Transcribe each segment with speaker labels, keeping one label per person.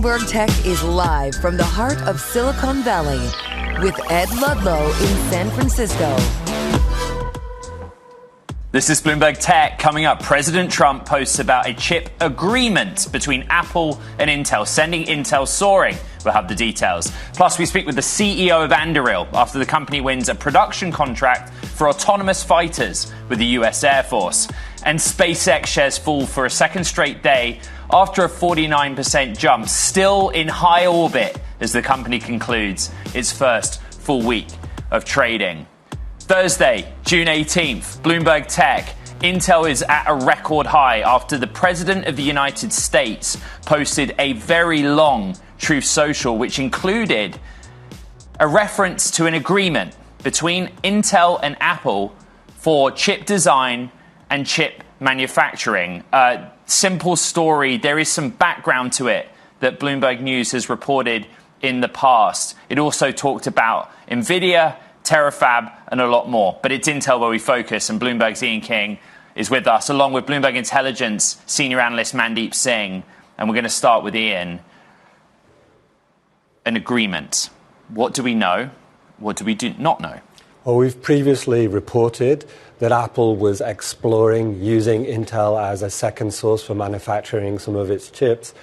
Speaker 1: Bloomberg Tech is live from the heart of Silicon Valley with Ed Ludlow in San Francisco.
Speaker 2: This is Bloomberg Tech. Coming up, President Trump posts about a chip agreement between Apple and Intel, sending Intel soaring. We'll have the details. Plus, we speak with the CEO of Anduril after the company wins a production contract for autonomous fighters with the US Air Force. And SpaceX shares fall for a second straight day after a 49% jump, still in high orbit as the company concludes its first full week of trading. Thursday, June 18th, Bloomberg Tech. Intel is at a record high after the President of the United States posted a very long Truth Social, which included a reference to an agreement between Intel and Apple for chip design and chip manufacturing. Simple story. There is some background to it that Bloomberg News has reported in the past. It also talked about NVIDIA, Terafab, and a lot more. But it's Intel where we focus, and Bloomberg's Ian King is with us, along with Bloomberg Intelligence senior analyst Mandeep Singh. And we're going to start with Ian. An agreement. What do we know? What do we not know?
Speaker 3: Well, we've previously reported that Apple was exploring using Intel as a second source for manufacturing some of its chips.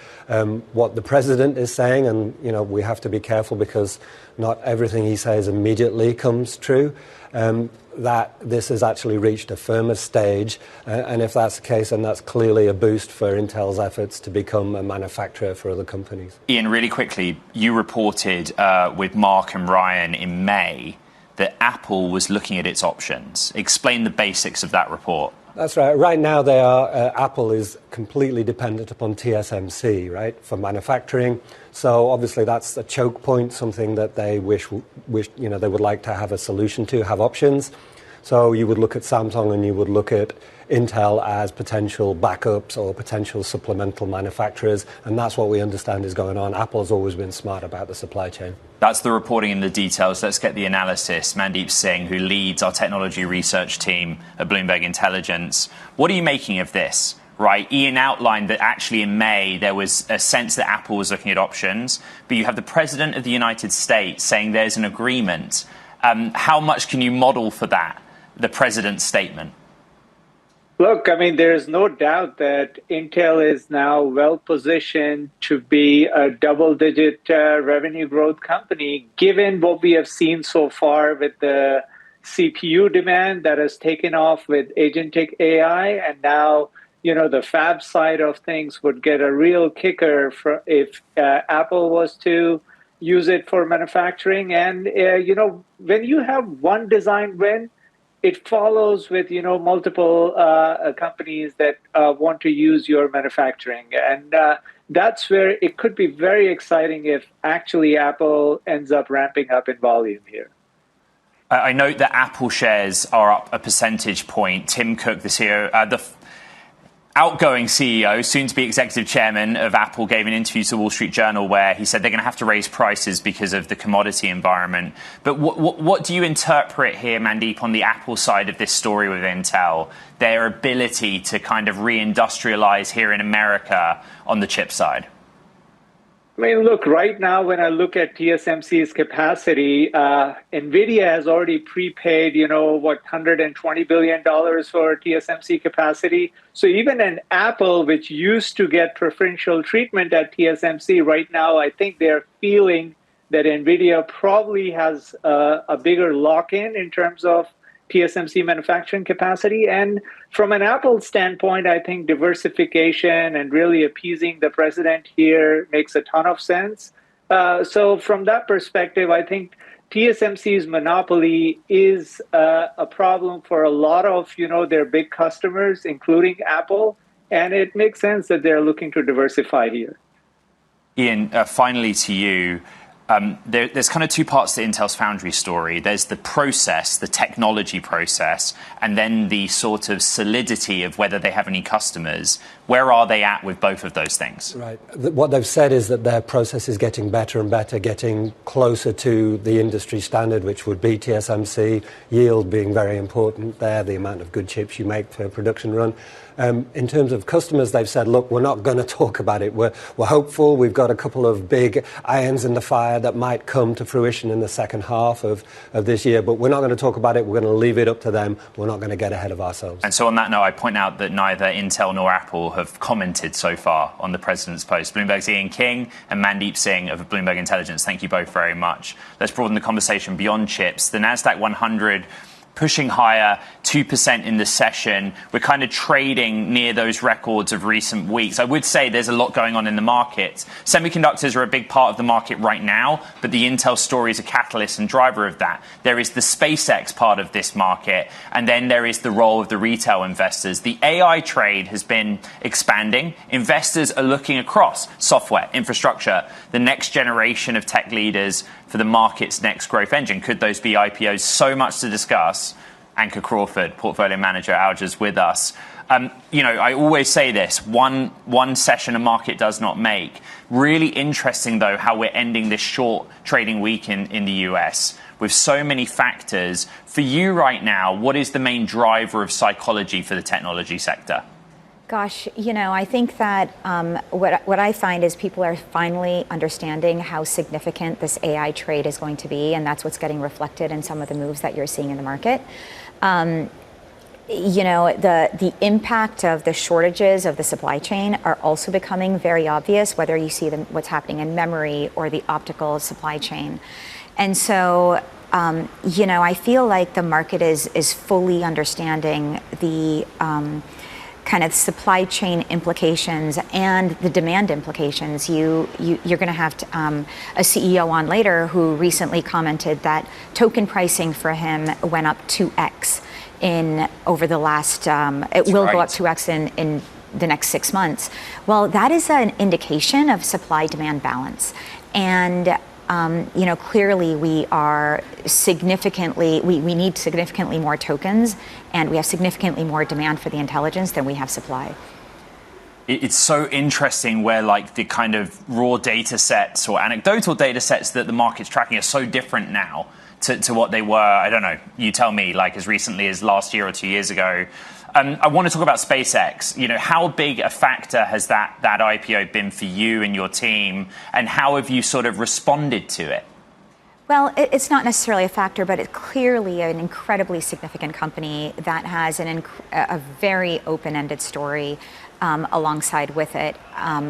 Speaker 3: What the president is saying, and we have to be careful because not everything he says immediately comes true, that this has actually reached a firmer stage. And if that's the case, then that's clearly a boost for Intel's efforts to become a manufacturer for other companies.
Speaker 2: Ian, really quickly, you reported with Mark and Ryan in May that Apple was looking at its options. Explain the basics of that report.
Speaker 3: That's right. Right now, Apple is completely dependent upon TSMC, right, for manufacturing. So obviously, that's a choke point, something that they wish they would like to have a solution to, have options. So you would look at Samsung and you would look at Intel as potential backups or potential supplemental manufacturers, and that's what we understand is going on. Apple's always been smart about the supply chain.
Speaker 2: That's the reporting and the details. Let's get the analysis. Mandeep Singh, who leads our technology research team at Bloomberg Intelligence. What are you making of this? Right, Ian outlined that actually in May there was a sense that Apple was looking at options, but you have the President of the United States saying there's an agreement. How much can you model for that, the President's statement?
Speaker 4: Look, I mean, there's no doubt that Intel is now well positioned to be a double-digit revenue growth company, given what we have seen so far with the CPU demand that has taken off with agentic AI. And now, the fab side of things would get a real kicker if Apple was to use it for manufacturing. And, when you have one design win, it follows with, multiple companies that want to use your manufacturing. And that's where it could be very exciting if actually Apple ends up ramping up in volume here.
Speaker 2: I note that Apple shares are up a percentage point. Tim Cook, the CEO, the outgoing CEO, soon to be executive chairman of Apple, gave an interview to the Wall Street Journal where he said they're going to have to raise prices because of the commodity environment. But what do you interpret here, Mandeep, on the Apple side of this story with Intel, their ability to kind of reindustrialize here in America on the chip side?
Speaker 4: I mean, look, right now, when I look at TSMC's capacity, NVIDIA has already prepaid, $120 billion for TSMC capacity. So even an Apple, which used to get preferential treatment at TSMC, right now, I think they're feeling that NVIDIA probably has a bigger lock-in in terms of TSMC manufacturing capacity. And from an Apple standpoint, I think diversification and really appeasing the president here makes a ton of sense. So from that perspective, I think TSMC's monopoly is a problem for a lot of, their big customers, including Apple. And it makes sense that they're looking to diversify here.
Speaker 2: Ian, finally to you. There's kind of two parts to Intel's foundry story. There's the process, the technology process, and then the sort of solidity of whether they have any customers. Where are they at with both of those things?
Speaker 3: Right. What they've said is that their process is getting better and better, getting closer to the industry standard, which would be TSMC, yield being very important there, the amount of good chips you make per production run. In terms of customers, they've said, look, we're not going to talk about it. We're hopeful. We've got a couple of big irons in the fire that might come to fruition in the second half of this year, but we're not going to talk about it. We're going to leave it up to them. We're not going to get ahead of ourselves.
Speaker 2: And so on that note, I point out that neither Intel nor Apple have commented so far on the president's post. Bloomberg's Ian King and Mandeep Singh of Bloomberg Intelligence, thank you both very much. Let's broaden the conversation beyond chips. The NASDAQ 100 pushing higher, 2% in the session. We're kind of trading near those records of recent weeks. I would say there's a lot going on in the market. Semiconductors are a big part of the market right now, but the Intel story is a catalyst and driver of that. There is the SpaceX part of this market, and then there is the role of the retail investors. The AI trade has been expanding. Investors are looking across software, infrastructure, the next generation of tech leaders for the market's next growth engine. Could those be IPOs? So much to discuss. Ankur Crawford, portfolio manager at Alger's with us. I always say this, one session a market does not make. Really interesting, though, how we're ending this short trading week in the US with so many factors. For you right now, what is the main driver of psychology for the technology sector?
Speaker 5: Gosh, I think that what I find is people are finally understanding how significant this AI trade is going to be, and that's what's getting reflected in some of the moves that you're seeing in the market. The impact of the shortages of the supply chain are also becoming very obvious, whether you see what's happening in memory or the optical supply chain. And so, I feel like the market is fully understanding the kind of supply chain implications and the demand implications. You're going to have a CEO on later who recently commented that token pricing for him went up 2x over the last. Will go up 2x in the next 6 months. Well, that is an indication of supply-demand balance, and clearly we are significantly, we need significantly more tokens, and we have significantly more demand for the intelligence than we have supply.
Speaker 2: It's so interesting where like the kind of raw data sets or anecdotal data sets that the market's tracking are so different now to what they were, I don't know, you tell me, like as recently as last year or 2 years ago. I want to talk about SpaceX. How big a factor has that IPO been for you and your team, and how have you sort of responded to it?
Speaker 5: Well, it's not necessarily a factor, but it's clearly an incredibly significant company that has a very open-ended story alongside with it.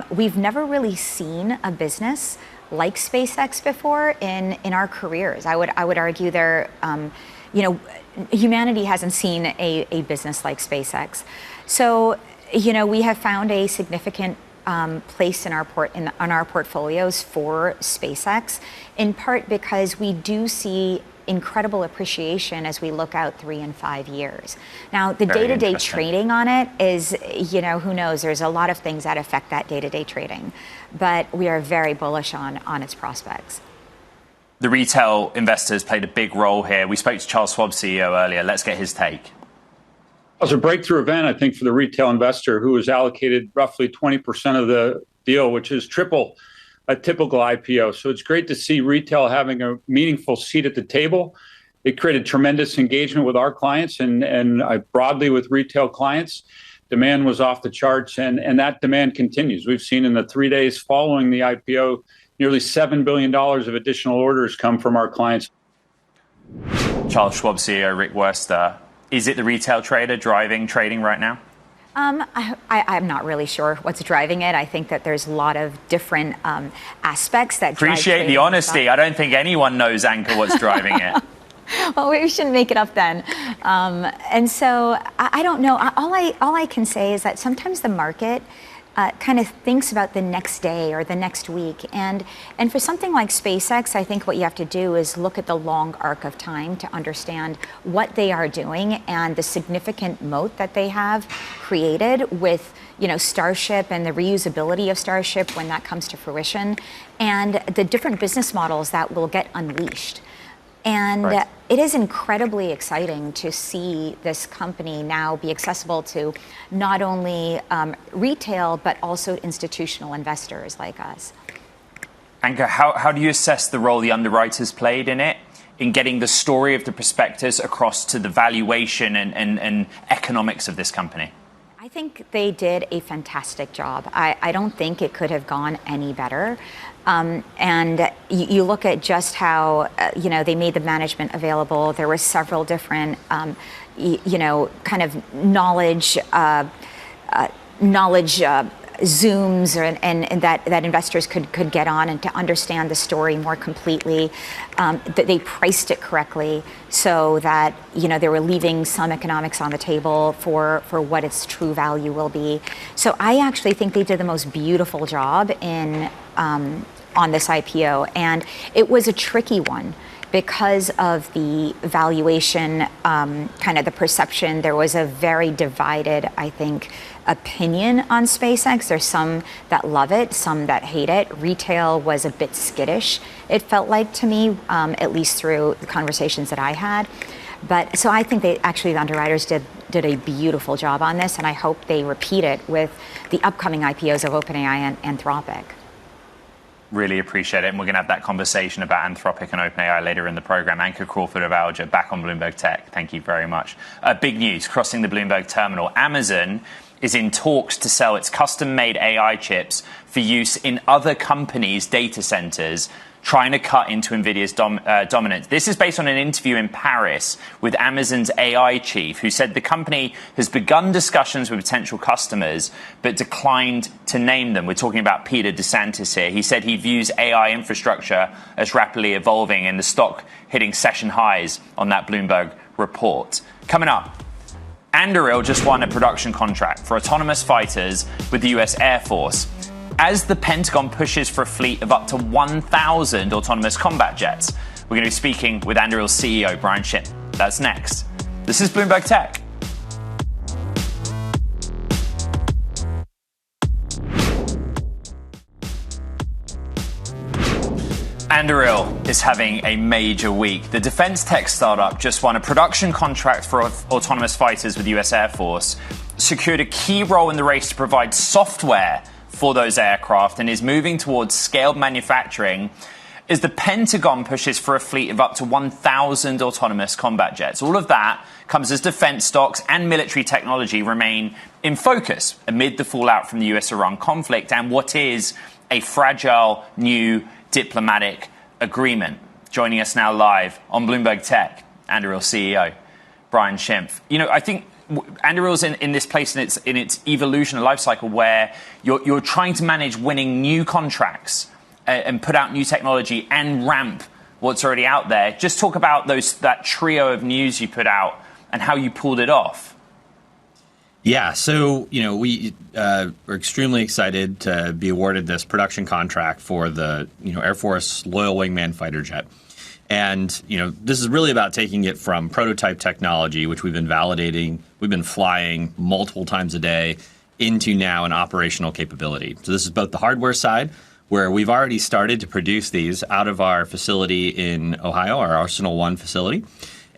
Speaker 5: We've never really seen a business like SpaceX before in our careers. I would argue humanity hasn't seen a business like SpaceX. So, we have found a significant place in our portfolios for SpaceX, in part because we do see incredible appreciation as we look out 3 and 5 years. Now, the day-to-day trading on it is, who knows? There's a lot of things that affect that day-to-day trading, but we are very bullish on its prospects.
Speaker 2: The retail investors played a big role here. We spoke to Charles Schwab, CEO, earlier. Let's get his take.
Speaker 6: It was a breakthrough event, I think, for the retail investor who was allocated roughly 20% of the deal, which is triple a typical IPO. So it's great to see retail having a meaningful seat at the table. It created tremendous engagement with our clients and broadly with retail clients. Demand was off the charts, and that demand continues. We've seen in the 3 days following the IPO, nearly $7 billion of additional orders come from our clients.
Speaker 2: Charles Schwab CEO Rick Wurster. Is it the retail trader driving trading right now?
Speaker 5: I'm not really sure what's driving it. I think that there's a lot of different aspects that
Speaker 2: appreciate the honesty. I don't think anyone knows, Ankur, what's driving it.
Speaker 5: Well, we shouldn't make it up then. And so I don't know. All I can say is that sometimes the market kind of thinks about the next day or the next week. And for something like SpaceX, I think what you have to do is look at the long arc of time to understand what they are doing and the significant moat that they have created with, Starship and the reusability of Starship when that comes to fruition, and the different business models that will get unleashed. And it is incredibly exciting to see this company now be accessible to not only retail, but also institutional investors like us.
Speaker 2: Ankur, how do you assess the role the underwriters played in it, in getting the story of the prospectus across to the valuation and economics of this company?
Speaker 5: I think they did a fantastic job. I don't think it could have gone any better. And you look at just how, they made the management available. There were several different, kind of knowledge Zooms and that investors could get on and to understand the story more completely, that they priced it correctly so that they were leaving some economics on the table for what its true value will be. So I actually think they did the most beautiful job on this IPO, and it was a tricky one because of the valuation, kind of the perception. There was a very divided, I think, opinion on SpaceX. There's some that love it, some that hate it. Retail was a bit skittish, it felt like to me, at least through the conversations that I had. But so I think the underwriters did a beautiful job on this, and I hope they repeat it with the upcoming IPOs of OpenAI and Anthropic.
Speaker 2: Really appreciate it. And we're going to have that conversation about Anthropic and OpenAI later in the program. Ankur Crawford of Alger, back on Bloomberg Tech. Thank you very much. Big news, crossing the Bloomberg terminal. Amazon is in talks to sell its custom-made AI chips for use in other companies' data centers, trying to cut into NVIDIA's dominance. This is based on an interview in Paris with Amazon's AI chief, who said the company has begun discussions with potential customers, but declined to name them. We're talking about Peter DeSantis here. He said he views AI infrastructure as rapidly evolving, and the stock hitting session highs on that Bloomberg report. Coming up, Anduril just won a production contract for autonomous fighters with the US Air Force, as the Pentagon pushes for a fleet of up to 1,000 autonomous combat jets. We're going to be speaking with Anduril's CEO, Brian Schimpf. That's next. This is Bloomberg Tech. Anduril is having a major week. The defense tech startup just won a production contract for autonomous fighters with the US Air Force, secured a key role in the race to provide software for those aircraft, and is moving towards scaled manufacturing as the Pentagon pushes for a fleet of up to 1,000 autonomous combat jets. All of that comes as defense stocks and military technology remain in focus amid the fallout from the US-Iran conflict and what is a fragile new diplomatic agreement. Joining us now live on Bloomberg Tech, Anduril CEO, Brian Schimpf. I think Anduril's in this place in its evolution and life cycle where you're trying to manage winning new contracts and put out new technology and ramp what's already out there. Just talk about that trio of news you put out and how you pulled it off.
Speaker 7: Yeah, so we are extremely excited to be awarded this production contract for the Air Force Loyal Wingman fighter jet. And, this is really about taking it from prototype technology, which we've been validating, we've been flying multiple times a day, into now an operational capability. So this is both the hardware side, where we've already started to produce these out of our facility in Ohio, our Arsenal One facility.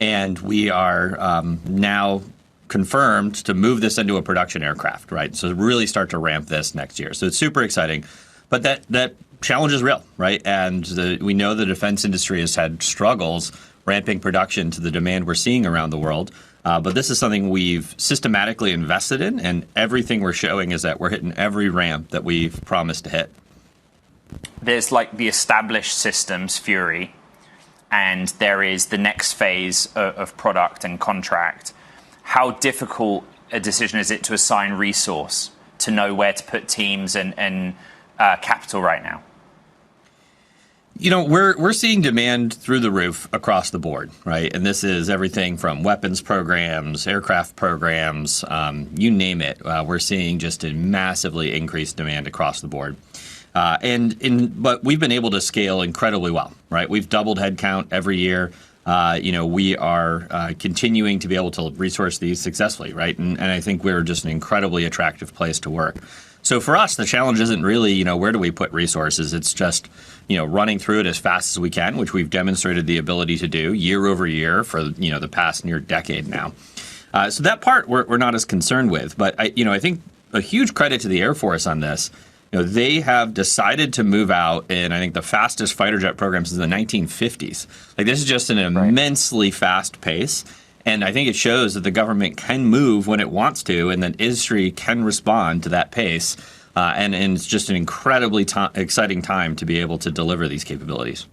Speaker 7: And we are now confirmed to move this into a production aircraft, right? So really start to ramp this next year. So it's super exciting. But that challenge is real, right? And we know the defense industry has had struggles ramping production to the demand we're seeing around the world. But this is something we've systematically invested in, and everything we're showing is that we're hitting every ramp that we've promised to hit.
Speaker 2: There's like the established systems, Fury, and there is the next phase of product and contract. How difficult a decision is it to assign resource, to know where to put teams and capital right now?
Speaker 7: We're seeing demand through the roof across the board, right? And this is everything from weapons programs, aircraft programs, you name it. We're seeing just a massively increased demand across the board. But we've been able to scale incredibly well, right? We've doubled headcount every year. we are continuing to be able to resource these successfully, right? And I think we're just an incredibly attractive place to work. So for us, the challenge isn't really, where do we put resources? It's just, running through it as fast as we can, which we've demonstrated the ability to do year over year for, the past near decade now. So that part we're not as concerned with. But, I think a huge credit to the Air Force on this. They have decided to move out in, I think, the fastest fighter jet program since the 1950s. Like, this is just an immensely fast pace. And I think it shows that the government can move when it wants to, and that industry can respond to that pace. And it's just an incredibly exciting time to be able to deliver these capabilities.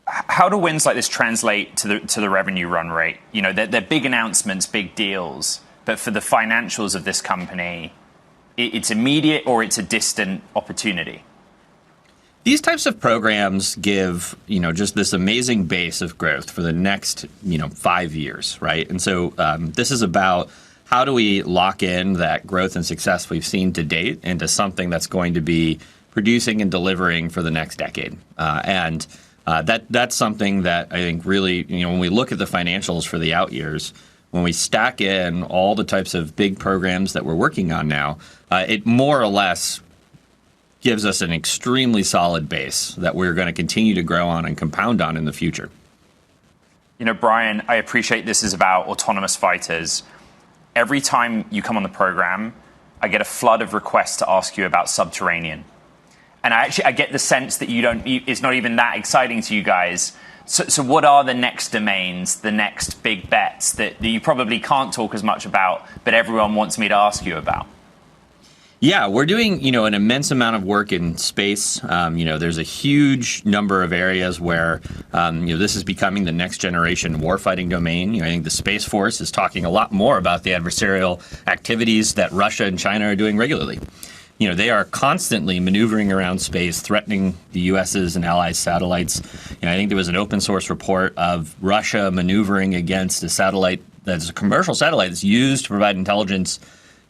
Speaker 2: How do wins like this translate to the revenue run rate? They're big announcements, big deals, but for the financials of this company, it's immediate or it's a distant opportunity?
Speaker 7: These types of programs give, just this amazing base of growth for the next, 5 years, right? And so this is about how do we lock in that growth and success we've seen to date into something that's going to be producing and delivering for the next decade. And that's something that I think really, when we look at the financials for the out years, when we stack in all the types of big programs that we're working on now, it more or less gives us an extremely solid base that we're going to continue to grow on and compound on in the future.
Speaker 2: Brian, I appreciate this is about autonomous fighters. Every time you come on the program, I get a flood of requests to ask you about subterranean. And I get the sense that it's not even that exciting to you guys. So what are the next domains, the next big bets that you probably can't talk as much about, but everyone wants me to ask you about?
Speaker 7: Yeah, we're doing, an immense amount of work in space. There's a huge number of areas where, this is becoming the next generation warfighting domain. I think the Space Force is talking a lot more about the adversarial activities that Russia and China are doing regularly. They are constantly maneuvering around space, threatening the U.S.'s and allies' satellites. I think there was an open source report of Russia maneuvering against a satellite that's a commercial satellite that's used to provide intelligence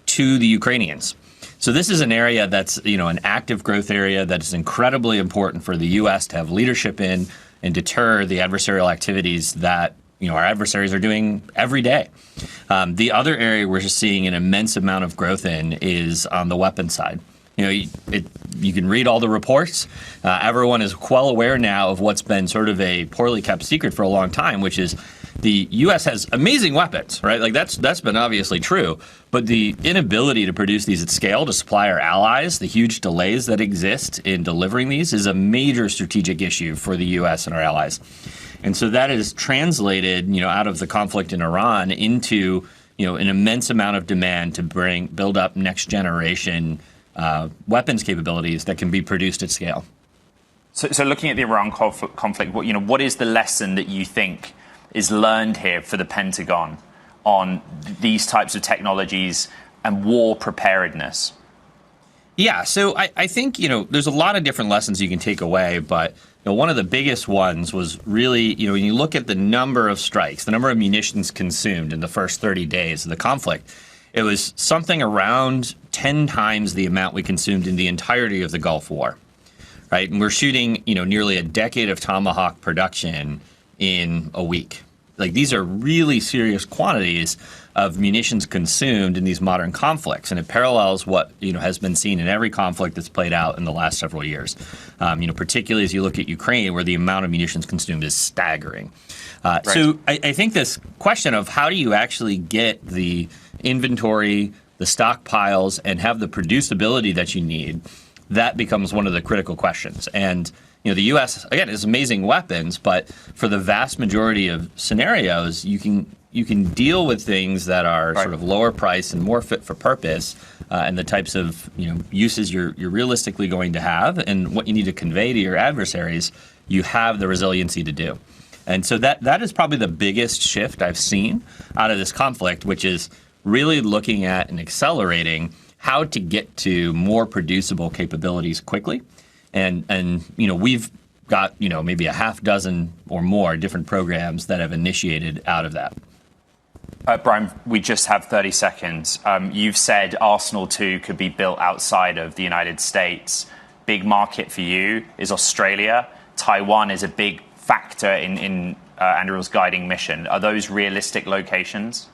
Speaker 7: to the Ukrainians. So this is an area that's, an active growth area that is incredibly important for the U.S. to have leadership in and deter the adversarial activities that, our adversaries are doing every day. The other area we're just seeing an immense amount of growth in is on the weapons side. You can read all the reports. Everyone is well aware now of what's been sort of a poorly kept secret for a long time, which is the U.S. has amazing weapons, right? Like that's been obviously true, but the inability to produce these at scale to supply our allies, the huge delays that exist in delivering these, is a major strategic issue for the U.S. and our allies. And so that is translated, out of the conflict in Iran into, an immense amount of demand to build up next generation weapons capabilities that can be produced at scale.
Speaker 2: So looking at the Iran conflict, what is the lesson that you think is learned here for the Pentagon on these types of technologies and war preparedness?
Speaker 7: Yeah, so I think, there's a lot of different lessons you can take away, but one of the biggest ones was really, when you look at the number of strikes, the number of munitions consumed in the first 30 days of the conflict, it was something around 10 times the amount we consumed in the entirety of the Gulf War, right? And we're shooting, nearly a decade of Tomahawk production in a week. Like, these are really serious quantities of munitions consumed in these modern conflicts, and it parallels what has been seen in every conflict that's played out in the last several years. Particularly as you look at Ukraine, where the amount of munitions consumed is staggering. Right. So I think this question of how do you actually get the inventory, the stockpiles, and have the producibility that you need, that becomes one of the critical questions. And the U.S., again, has amazing weapons, but for the vast majority of scenarios, you can deal with things that are sort of lower price and more fit for purpose, and the types of uses you're realistically going to have, and what you need to convey to your adversaries, you have the resiliency to do. And so that is probably the biggest shift I've seen out of this conflict, which is really looking at and accelerating how to get to more producible capabilities quickly. And we've got, maybe a half dozen or more different programs that have initiated out of that.
Speaker 2: Brian, we just have 30 seconds. You've said Arsenal 2 could be built outside of the United States. Big market for you is Australia. Taiwan is a big factor in Anduril's guiding mission. Are those realistic locations?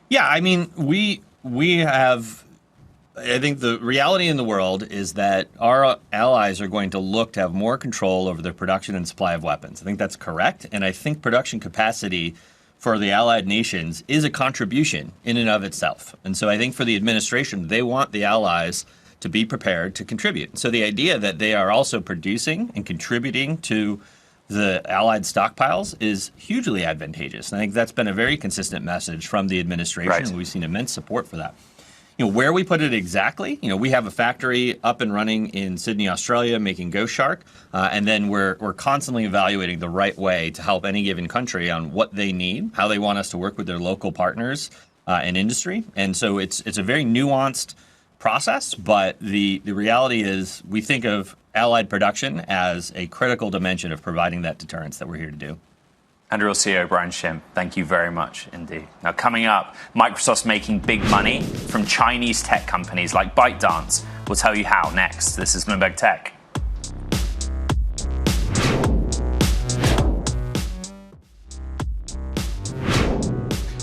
Speaker 7: Yeah, I mean, we have. I think the reality in the world is that our allies are going to look to have more control over the production and supply of weapons. I think that's correct, and I think production capacity for the allied nations is a contribution in and of itself. And so I think for the administration, they want the allies to be prepared to contribute. So the idea that they are also producing and contributing to the allied stockpiles is hugely advantageous. And I think that's been a very consistent message from the administration.
Speaker 2: Right.
Speaker 7: And we've seen immense support for that. Where we put it exactly, we have a factory up and running in Sydney, Australia, making Ghost Shark, and then we're constantly evaluating the right way to help any given country on what they need, how they want us to work with their local partners and industry. And so it's a very nuanced process, but the reality is we think of allied production as a critical dimension of providing that deterrence that we're here to do.
Speaker 2: Anduril CEO Brian Schimpf, thank you very much indeed. Now, coming up, Microsoft's making big money from Chinese tech companies like ByteDance. We'll tell you how next. This is Bloomberg Tech.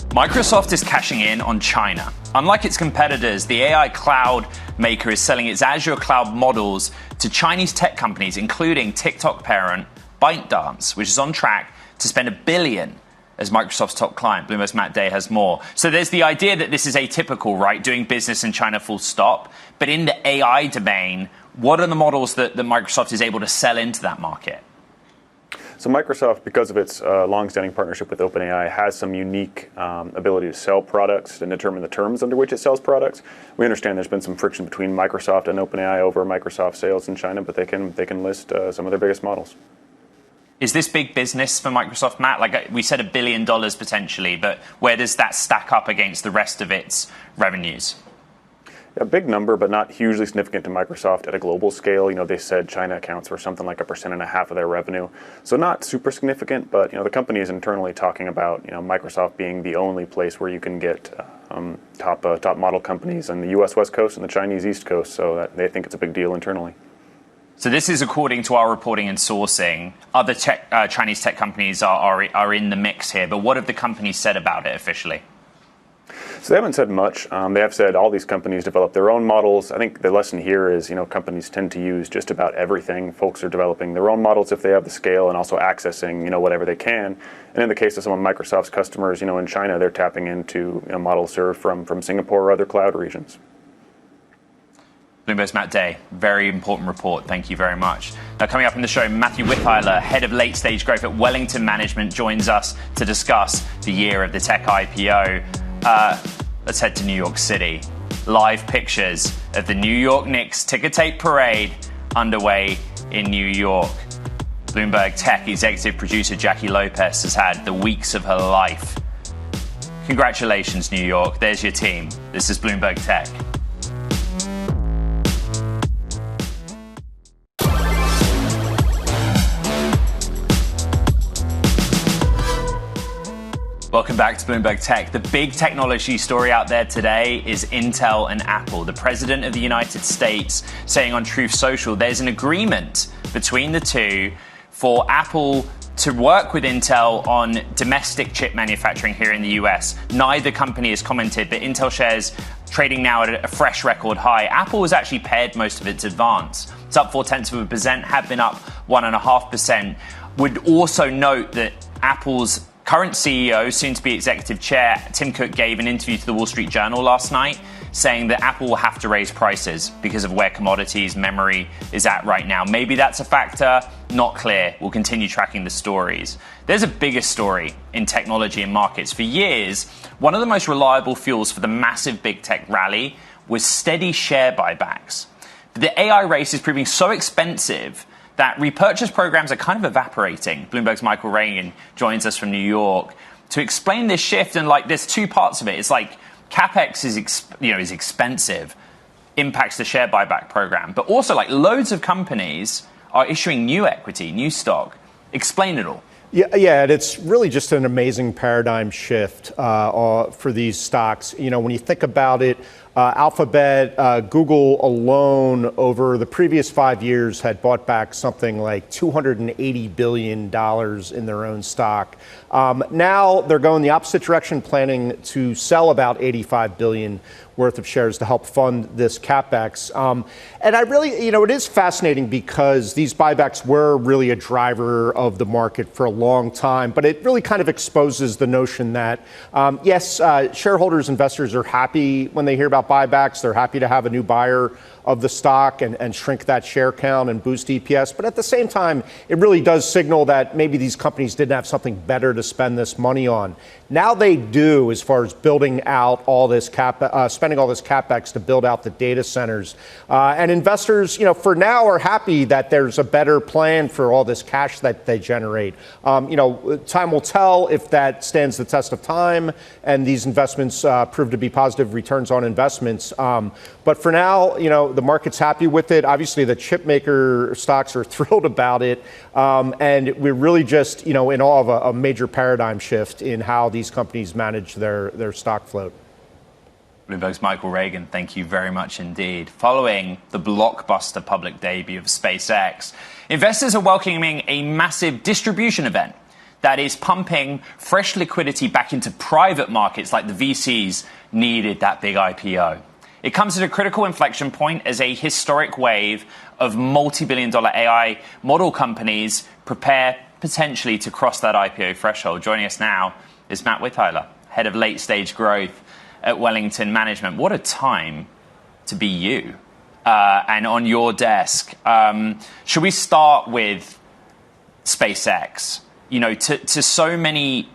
Speaker 2: Microsoft is cashing in on China. Unlike its competitors, the AI cloud maker is selling its Azure cloud models to Chinese tech companies, including TikTok parent ByteDance, which is on track to spend $1 billion as Microsoft's top client. Bloomberg's Matt Day has more. So there's the idea that this is atypical, right? Doing business in China full stop. But in the AI domain, what are the models that Microsoft is able to sell into that market?
Speaker 8: So Microsoft, because of its long-standing partnership with OpenAI, has some unique ability to sell products and determine the terms under which it sells products. We understand there's been some friction between Microsoft and OpenAI over Microsoft sales in China, but they can list some of their biggest models.
Speaker 2: Is this big business for Microsoft, Matt? Like we said, $1 billion potentially, but where does that stack up against the rest of its revenues?
Speaker 8: A big number, but not hugely significant to Microsoft at a global scale. They said China accounts for something like 1.5% of their revenue. So not super significant, but the company is internally talking about Microsoft being the only place where you can get top model companies on the U.S. West Coast and the Chinese East Coast. So that they think it's a big deal internally.
Speaker 2: So this is according to our reporting and sourcing. Other Chinese tech companies are in the mix here, but what have the companies said about it officially?
Speaker 8: So they haven't said much. They have said all these companies develop their own models. I think the lesson here is, companies tend to use just about everything. Folks are developing their own models if they have the scale and also accessing, whatever they can. And in the case of some of Microsoft's customers, in China, they're tapping into models served from Singapore or other cloud regions.
Speaker 2: Bloomberg's Matt Day, very important report. Thank you very much. Now, coming up in the show, Matthew Witheiler, head of late-stage growth at Wellington Management, joins us to discuss the year of the tech IPO. Let's head to New York City. Live pictures of the New York Knicks ticker tape parade underway in New York. Bloomberg Tech executive producer Jackie Lopez has had the weeks of her life. Congratulations, New York. There's your team. This is Bloomberg Tech. Welcome back to Bloomberg Tech. The big technology story out there today is Intel and Apple. The president of the United States saying on Truth Social there's an agreement between the two for Apple to work with Intel on domestic chip manufacturing here in the US. Neither company has commented, but Intel shares trading now at a fresh record high. Apple has actually pared most of its advance. It's up 0.4%, had been up 1.5%. Would also note that Apple's current CEO, soon-to-be executive chair, Tim Cook, gave an interview to the Wall Street Journal last night saying that Apple will have to raise prices because of where commodities, memory is at right now. Maybe that's a factor, not clear. We'll continue tracking the stories. There's a bigger story in technology and markets. For years, one of the most reliable fuels for the massive big tech rally was steady share buybacks. But the AI race is proving so expensive that repurchase programs are kind of evaporating. Bloomberg's Michael Regan joins us from New York to explain this shift. And there's two parts of it. It's like CapEx is expensive, impacts the share buyback program, but also loads of companies are issuing new equity, new stock. Explain it all.
Speaker 9: Yeah, and it's really just an amazing paradigm shift for these stocks. When you think about it, Alphabet, Google alone over the previous 5 years had bought back something like $280 billion in their own stock. Now they're going the opposite direction, planning to sell about $85 billion worth of shares to help fund this capex. And I really, it is fascinating because these buybacks were really a driver of the market for a long time, but it really kind of exposes the notion that, yes, shareholders, investors are happy when they hear about buybacks. They're happy to have a new buyer of the stock and shrink that share count and boost EPS. But at the same time, it really does signal that maybe these companies didn't have something better to spend this money on. Now they do, as far as building out all this spending all this capex to build out the data centers. And investors, for now are happy that there's a better plan for all this cash that they generate. Time will tell if that stands the test of time and these investments prove to be positive returns on investments. But for now, the market's happy with it. Obviously, the chipmaker stocks are thrilled about it. And we're really just, in awe of a major paradigm shift in how these companies manage their stock float.
Speaker 2: Bloomberg's Michael Regan, thank you very much indeed. Following the blockbuster public debut of SpaceX, investors are welcoming a massive distribution event that is pumping fresh liquidity back into private markets like the VCs needed that big IPO. It comes at a critical inflection point as a historic wave of multi-billion-dollar AI model companies prepare potentially to cross that IPO threshold. Joining us now is Matt Witheiler, head of late-stage growth at Wellington Management. What a time to be you and on your desk. Should we start with SpaceX? To so many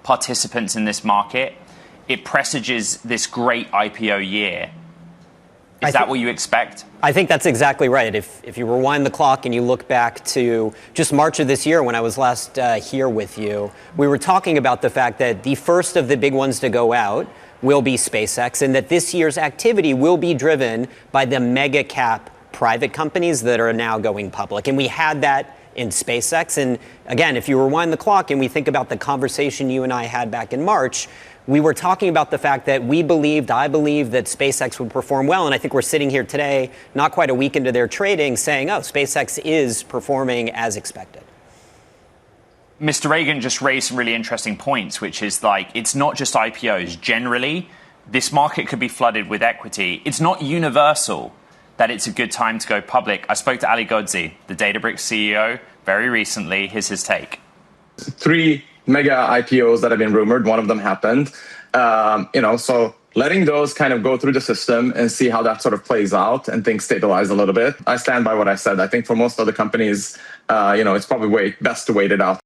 Speaker 2: participants in this market, it presages this great IPO year. Is that what you expect?
Speaker 10: I think that's exactly right. If you rewind the clock and you look back to just March of this year when I was last here with you, we were talking about the fact that the first of the big ones to go out will be SpaceX, and that this year's activity will be driven by the mega cap private companies that are now going public. And we had that in SpaceX. And again, if you rewind the clock and we think about the conversation you and I had back in March, we were talking about the fact that I believe that SpaceX would perform well. And I think we're sitting here today, not quite a week into their trading, saying, SpaceX is performing as expected.
Speaker 2: Mr. Regan just raised some really interesting points, which is it's not just IPOs. Generally, this market could be flooded with equity. It's not universal that it's a good time to go public. I spoke to Ali Ghodsi, the Databricks CEO, very recently. Here's his take.
Speaker 11: 3 mega IPOs that have been rumored. One of them happened. So letting those kind of go through the system and see how that sort of plays out and things stabilize a little bit. I stand by what I said. I think for most other companies, it's probably best to wait it out.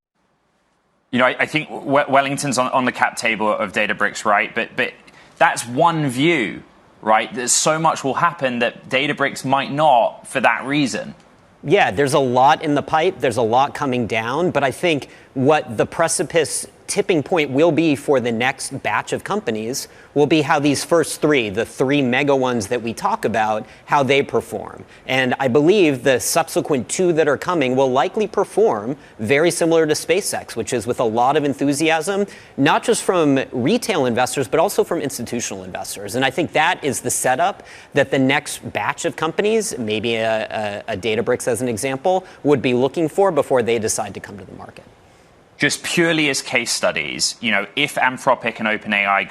Speaker 2: I think Wellington's on the cap table of Databricks, right? But that's one view, right? There's so much will happen that Databricks might not for that reason.
Speaker 10: Yeah, there's a lot in the pipe. There's a lot coming down. But I think what the precipice tipping point will be for the next batch of companies will be how these first 3, the 3 mega ones that we talk about, how they perform. And I believe the subsequent 2 that are coming will likely perform very similar to SpaceX, which is with a lot of enthusiasm, not just from retail investors, but also from institutional investors. And I think that is the setup that the next batch of companies, maybe a Databricks as an example, would be looking for before they decide to come to the market.
Speaker 2: Just purely as case studies, if Anthropic and OpenAI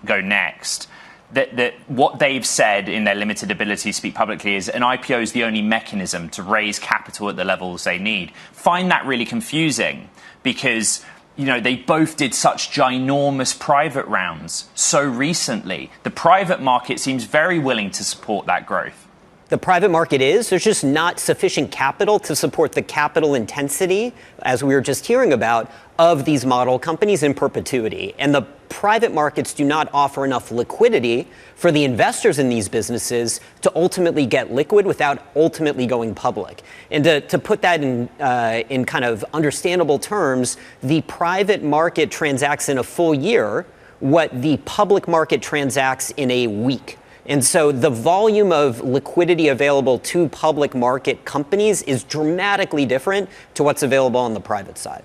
Speaker 2: go next, that what they've said in their limited ability to speak publicly is an IPO is the only mechanism to raise capital at the levels they need. Find that really confusing because, they both did such ginormous private rounds so recently. The private market seems very willing to support that growth.
Speaker 10: The private market is. There's just not sufficient capital to support the capital intensity, as we were just hearing about, of these model companies in perpetuity. And the private markets do not offer enough liquidity for the investors in these businesses to ultimately get liquid without ultimately going public. And to put that in kind of understandable terms, the private market transacts in a full year what the public market transacts in a week. And so the volume of liquidity available to public market companies is dramatically different to what's available on the private side.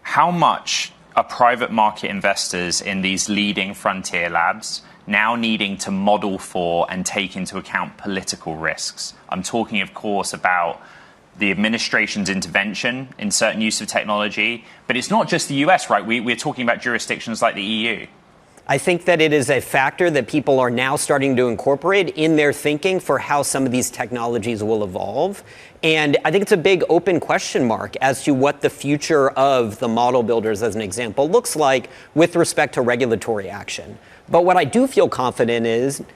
Speaker 2: How much are private market investors in these leading frontier labs now needing to model for and take into account political risks. I'm talking, of course, about the administration's intervention in certain use of technology, but it's not just the US, right? We're talking about jurisdictions like the EU.
Speaker 10: I think that it is a factor that people are now starting to incorporate in their thinking for how some of these technologies will evolve. And I think it's a big open question mark as to what the future of the model builders, as an example, looks like with respect to regulatory action. But what I do feel confident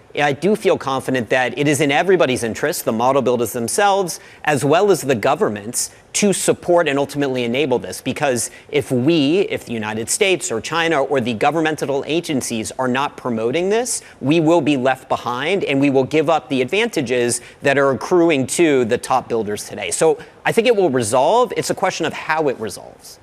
Speaker 10: that it is in everybody's interest, the model builders themselves, as well as the governments, to support and ultimately enable this. Because if the United States or China or the governmental agencies are not promoting this, we will be left behind and we will give up the advantages that are accruing to the top builders today. So I think it will resolve. It's a question of how it resolves.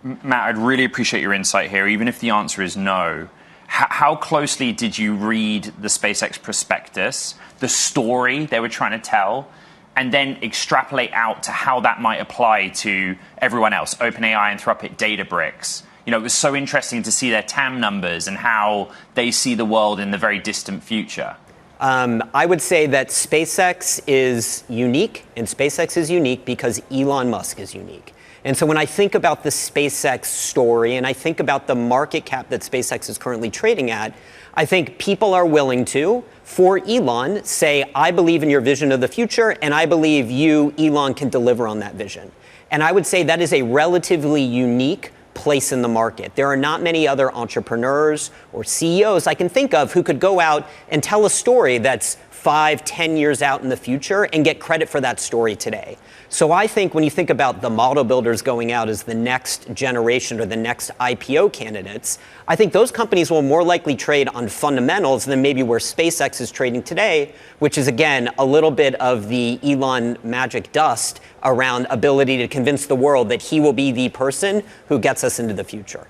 Speaker 2: Matt, I'd really appreciate your insight here, even if the answer is no. How closely did you read the SpaceX prospectus, the story they were trying to tell, and then extrapolate out to how that might apply to everyone else, OpenAI, Anthropic, Databricks? You know, it was so interesting to see their TAM numbers and how they see the world in the very distant future.
Speaker 10: I would say that SpaceX is unique, and SpaceX is unique because Elon Musk is unique. And so when I think about the SpaceX story and I think about the market cap that SpaceX is currently trading at, I think people are willing to, for Elon, say, I believe in your vision of the future, and I believe you, Elon, can deliver on that vision. And I would say that is a relatively unique place in the market. There are not many other entrepreneurs or CEOs I can think of who could go out and tell a story that's 5-10 years out in the future and get credit for that story today. So I think when you think about the model builders going out as the next generation or the next IPO candidates, I think those companies will more likely trade on fundamentals than maybe where SpaceX is trading today, which is, again, a little bit of the Elon magic dust around ability to convince the world that he will be the person who gets us into the future.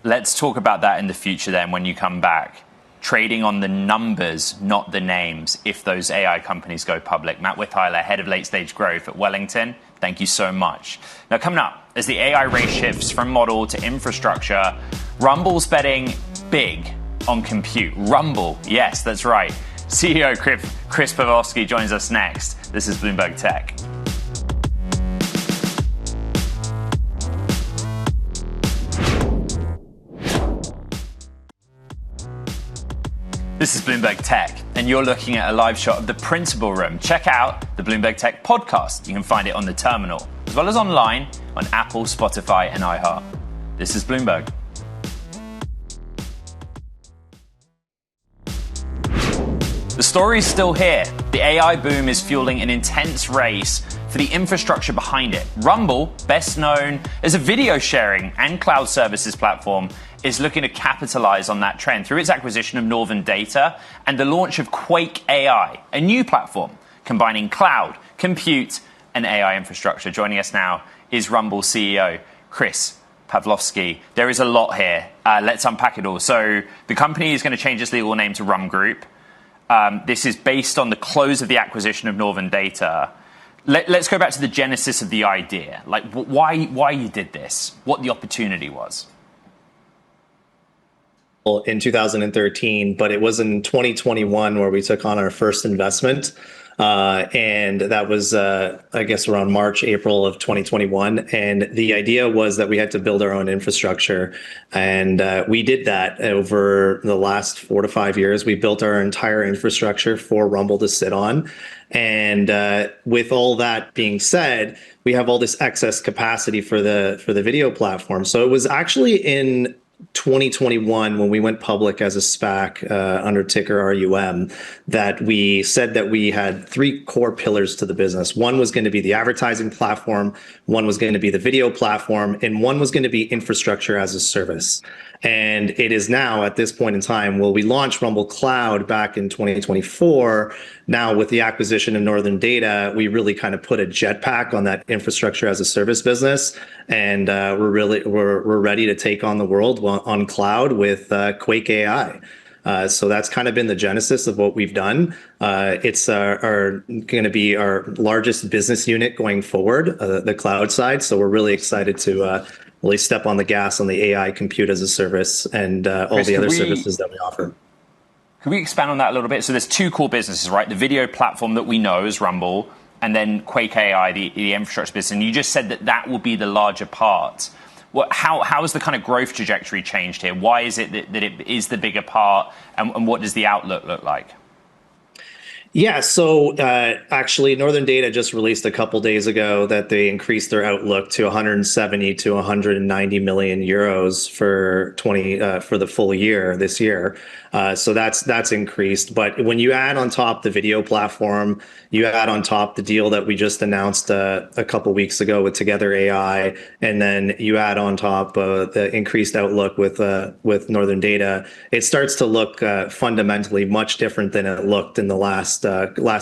Speaker 2: Let's talk about that in the future then when you come back. Trading on the numbers, not the names, if those AI companies go public. Matt Witheiler, head of late-stage growth at Wellington, thank you so much. Now, coming up, as the AI race shifts from model to infrastructure, Rumble's betting big on compute. Rumble, yes, that's right. CEO Chris Pavolvski joins us next. This is Bloomberg Tech. This is Bloomberg Tech, and you're looking at a live shot of the principal room. Check out the Bloomberg Tech podcast. You can find it on the terminal, as well as online on Apple, Spotify, and iHeart. This is Bloomberg. The story's still here. The AI boom is fueling an intense race for the infrastructure behind it. Rumble, best known as a video sharing and cloud services platform, is looking to capitalize on that trend through its acquisition of Northern Data and the launch of Quake AI, a new platform combining cloud, compute, and AI infrastructure. Joining us now is Rumble CEO Chris Pavolvski. There is a lot here. Let's unpack it all. So the company is going to change its legal name to Rum Group. This is based on the close of the acquisition of Northern Data. Let's go back to the genesis of the idea. Like, why you did this, what the opportunity was.
Speaker 12: In 2013, but it was in 2021 where we took on our first investment. And that was, I guess, around March, April of 2021. And the idea was that we had to build our own infrastructure. And we did that over the last 4 to 5 years. We built our entire infrastructure for Rumble to sit on. And with all that being said, we have all this excess capacity for the video platform. So it was actually in 2021 when we went public as a SPAC under ticker RUM that we said that we had 3 core pillars to the business. One was going to be the advertising platform, one was going to be the video platform, and one was going to be infrastructure as a service. And it is now at this point in time, well, we launched Rumble Cloud back in 2024. Now with the acquisition of Northern Data, we really kind of put a jetpack on that infrastructure as a service business. And we're ready to take on the world on cloud with Quake AI. So that's kind of been the genesis of what we've done. It's going to be our largest business unit going forward, the cloud side. So we're really excited to really step on the gas on the AI compute as a service and all the other services that we offer.
Speaker 2: Can we expand on that a little bit? So there's two core businesses, right? The video platform that we know as Rumble, and then Quake AI, the infrastructure business. And you just said that will be the larger part. How has the kind of growth trajectory changed here? Why is it that it is the bigger part, and what does the outlook look like?
Speaker 12: Yeah, so actually, Northern Data just released a couple days ago that they increased their outlook to 170 to 190 million euros for the full year this year. So that's increased. But when you add on top the video platform, you add on top the deal that we just announced a couple weeks ago with Together AI, and then you add on top the increased outlook with Northern Data, it starts to look fundamentally much different than it looked in the last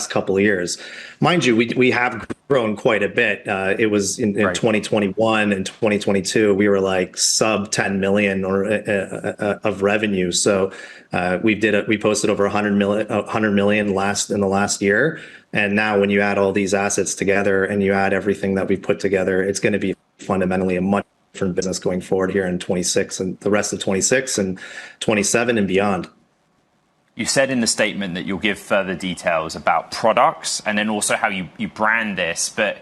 Speaker 12: couple of years. Mind you, we have grown quite a bit. It was in 2021 and 2022, we were like sub 10 million of revenue. So we posted over 100 million in the last year. And now when you add all these assets together and you add everything that we put together, it's going to be fundamentally a much different business going forward here in 26 and the rest of 26 and 27 and beyond.
Speaker 2: You said in the statement that you'll give further details about products and then also how you brand this, but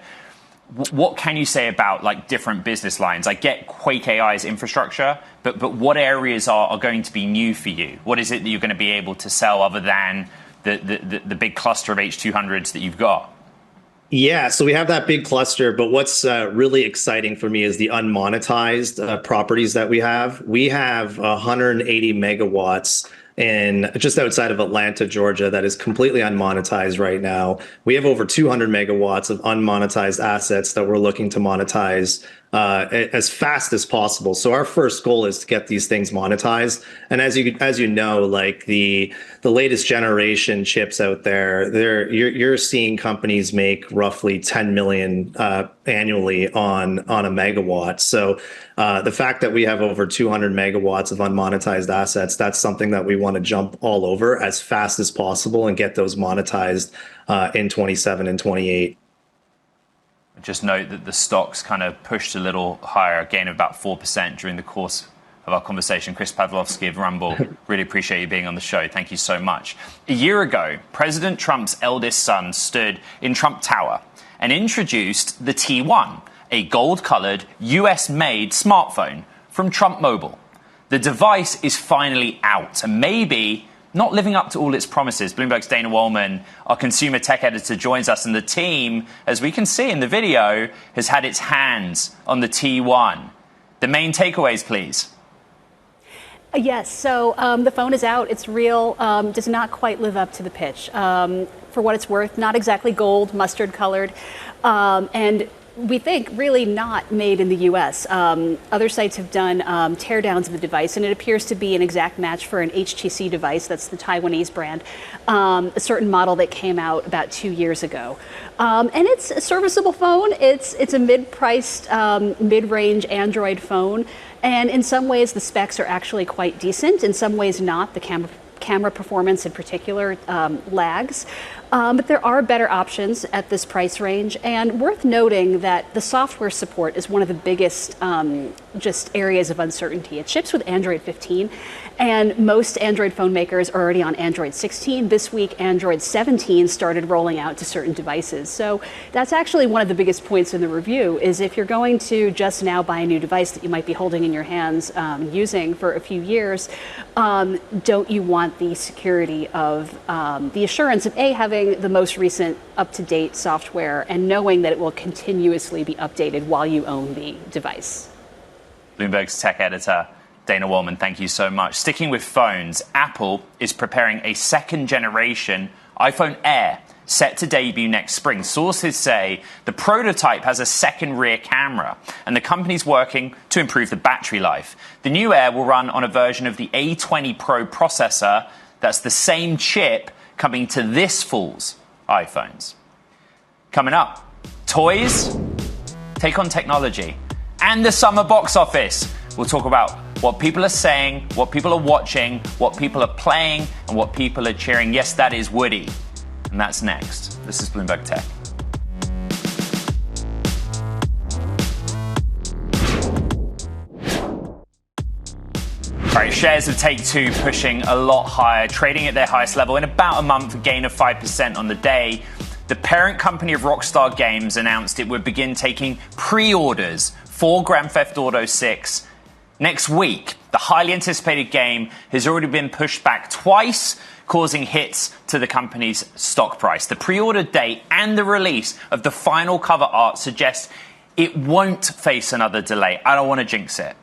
Speaker 2: what can you say about like different business lines? I get Quake AI's infrastructure, but what areas are going to be new for you? What is it that you're going to be able to sell other than the big cluster of H200s that you've got?
Speaker 12: Yeah, so we have that big cluster, but what's really exciting for me is the unmonetized properties that we have. We have 180 megawatts and just outside of Atlanta, Georgia, that is completely unmonetized right now. We have over 200 megawatts of unmonetized assets that we're looking to monetize as fast as possible. So our first goal is to get these things monetized. And as you know, like the latest generation chips out there, you're seeing companies make roughly 10 million annually on a megawatt. So the fact that we have over 200 megawatts of unmonetized assets, that's something that we want to jump all over as fast as possible and get those monetized in 27 and 28.
Speaker 2: Just note that the stocks kind of pushed a little higher, a gain of about 4% during the course of our conversation. Chris Pavolvski of Rumble, really appreciate you being on the show. Thank you so much. A year ago, President Trump's eldest son stood in Trump Tower and introduced the T1, a gold-colored, US-made smartphone from Trump Mobile. The device is finally out and maybe not living up to all its promises. Bloomberg's Dana Wollam, our consumer tech editor, joins us, and the team, as we can see in the video, has had its hands on the T1. The main takeaways, please.
Speaker 13: Yes, so the phone is out. It's real. Does not quite live up to the pitch. For what it's worth, not exactly gold, mustard colored, and we think really not made in the U.S. Other sites have done teardowns of the device, and it appears to be an exact match for an HTC device. That's the Taiwanese brand, a certain model that came out about 2 years ago. And it's a serviceable phone. It's a mid-priced, mid-range Android phone. And in some ways, the specs are actually quite decent. In some ways, not. The camera performance in particular lags. But there are better options at this price range, and worth noting that the software support is one of the biggest just areas of uncertainty. It ships with Android 15, and most Android phone makers are already on Android 16. This week, Android 17 started rolling out to certain devices. So that's actually one of the biggest points in the review, is if you're going to just now buy a new device that you might be holding in your hands using for a few years, don't you want the security of the assurance of having the most recent up-to-date software and knowing that it will continuously be updated while you own the device?
Speaker 2: Bloomberg's tech editor, Dana Wollam, thank you so much. Sticking with phones, Apple is preparing a second-generation iPhone Air set to debut next spring. Sources say the prototype has a second rear camera, and the company's working to improve the battery life. The new Air will run on a version of the A20 Pro processor that's the same chip coming to this fall's iPhones. Coming up, toys, take on technology, and the summer box office. We'll talk about what people are saying, what people are watching, what people are playing, and what people are cheering. Yes, that is Woody. And that's next. This is Bloomberg Tech. shares of Take-Two pushing a lot higher, trading at their highest level in about a month, a gain of 5% on the day. The parent company of Rockstar Games announced it would begin taking pre-orders for Grand Theft Auto 6 next week. The highly anticipated game has already been pushed back twice, causing hits to the company's stock price. The pre-order date and the release of the final cover art suggest it won't face another delay. I don't want to jinx it.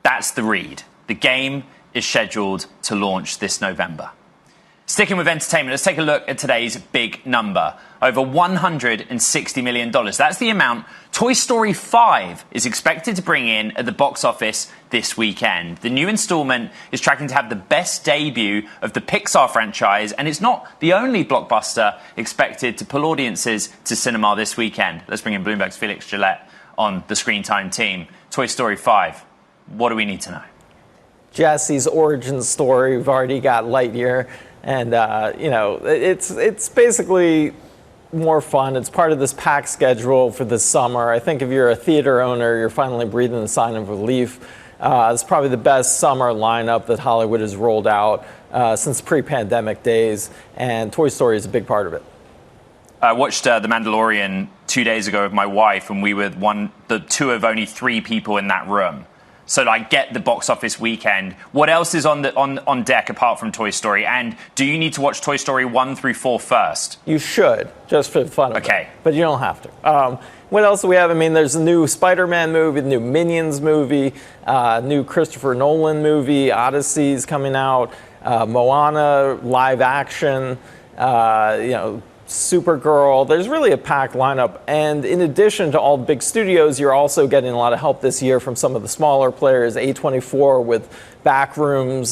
Speaker 2: That's the read. The game is scheduled to launch this November. Sticking with entertainment, let's take a look at today's big number. Over $160 million. That's the amount Toy Story 5 is expected to bring in at the box office this weekend. The new installment is tracking to have the best debut of the Pixar franchise, and it's not the only blockbuster expected to pull audiences to cinema this weekend. Let's bring in Bloomberg's Felix Gillette on the Screen Time team. Toy Story 5, what do we need to know?
Speaker 14: Jesse's origin story. We've already got Lightyear. And, it's basically more fun. It's part of this packed schedule for this summer. I think if you're a theater owner, you're finally breathing a sign of relief. It's probably the best summer lineup that Hollywood has rolled out since pre-pandemic days. And Toy Story is a big part of it.
Speaker 2: I watched The Mandalorian 2 days ago with my wife, and we were the two of only three people in that room. So I get the box office weekend. What else is on deck apart from Toy Story? And do you need to watch Toy Story 1 through 4 first?
Speaker 14: You should, just for the fun of it.
Speaker 2: Okay.
Speaker 14: But you don't have to. What else do we have? I mean, there's a new Spider-Man movie, the new Minions movie, new Christopher Nolan movie, Odyssey's coming out, Moana, live action, Supergirl. There's really a packed lineup. And in addition to all the big studios, you're also getting a lot of help this year from some of the smaller players, A24 with Backrooms,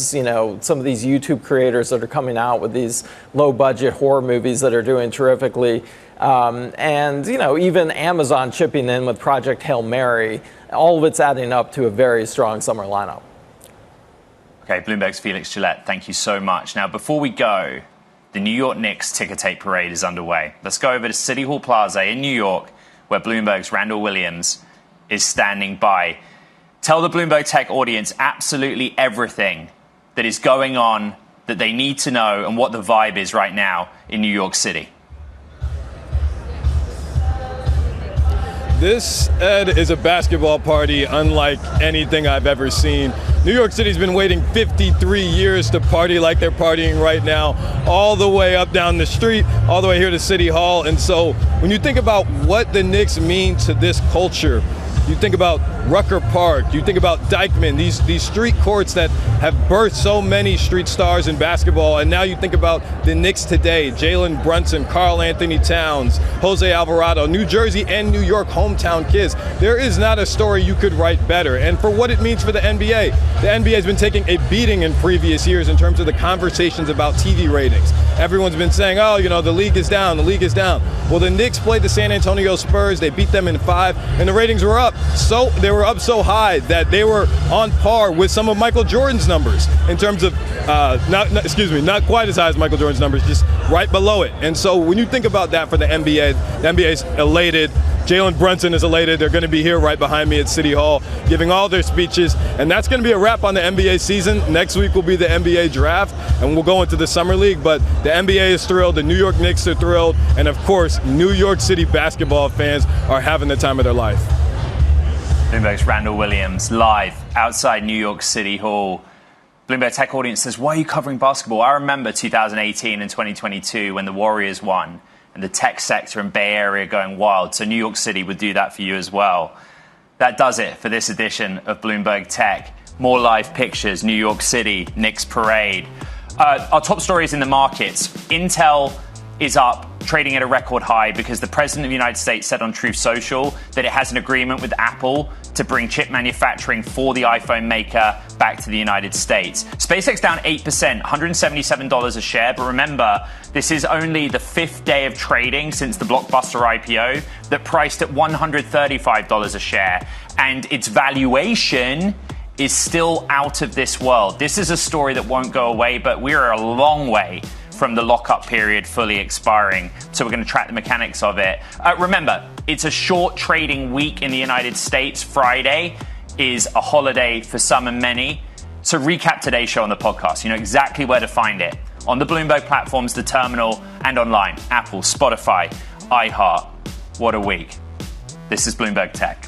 Speaker 14: some of these YouTube creators that are coming out with these low-budget horror movies that are doing terrifically. Even Amazon chipping in with Project Hail Mary. All of it's adding up to a very strong summer lineup.
Speaker 2: Okay, Bloomberg's Felix Gillette, thank you so much. Now, before we go, the New York Knicks ticker tape parade is underway. Let's go over to City Hall Plaza in New York, where Bloomberg's Randall Williams is standing by. Tell the Bloomberg Tech audience absolutely everything that is going on that they need to know and what the vibe is right now in New York City.
Speaker 15: This, Ed, is a basketball party unlike anything I've ever seen. New York City's been waiting 53 years to party like they're partying right now, all the way up down the street, all the way here to City Hall. And so when you think about what the Knicks mean to this culture, you think about Rucker Park, you think about Dyckman, these street courts that have birthed so many street stars in basketball, and now you think about the Knicks today, Jalen Brunson, Karl Anthony Towns, Jose Alvarado, New Jersey and New York hometown kids. There is not a story you could write better. And for what it means for the NBA has been taking a beating in previous years in terms of the conversations about TV ratings. Everyone's been saying, the league is down, the league is down. Well, the Knicks played the San Antonio Spurs, they beat them in 5, and the ratings were up. So they were up so high that they were on par with some of Michael Jordan's numbers in terms of, not quite as high as Michael Jordan's numbers, just right below it. And so when you think about that for the NBA's elated. Jalen Brunson is elated. They're going to be here right behind me at City Hall giving all their speeches. And that's going to be a wrap on the NBA season. Next week will be the NBA draft, and we'll go into the Summer League. But the NBA is thrilled. The New York Knicks are thrilled. And, of course, New York City basketball fans are having the time of their life.
Speaker 2: Bloomberg's Randall Williams live outside New York City Hall. Bloomberg Tech audience says, why are you covering basketball? I remember 2018 and 2022 when the Warriors won and the tech sector and Bay Area going wild. So New York City would do that for you as well. That does it for this edition of Bloomberg Tech. More live pictures, New York City, Knicks parade. Our top stories in the markets. Intel is up, trading at a record high because the President of the United States said on Truth Social that it has an agreement with Apple to bring chip manufacturing for the iPhone maker back to the United States. SpaceX down 8%, $177 a share. But remember, this is only the 5th day of trading since the blockbuster IPO that priced at $135 a share. And its valuation is still out of this world. This is a story that won't go away, but we are a long way from the lockup period fully expiring. So we're going to track the mechanics of it. Remember, it's a short trading week in the United States. Friday is a holiday for some and many. So recap today's show on the podcast. You know exactly where to find it. On the Bloomberg platforms, the terminal, and online. Apple, Spotify, iHeart. What a week. This is Bloomberg Tech.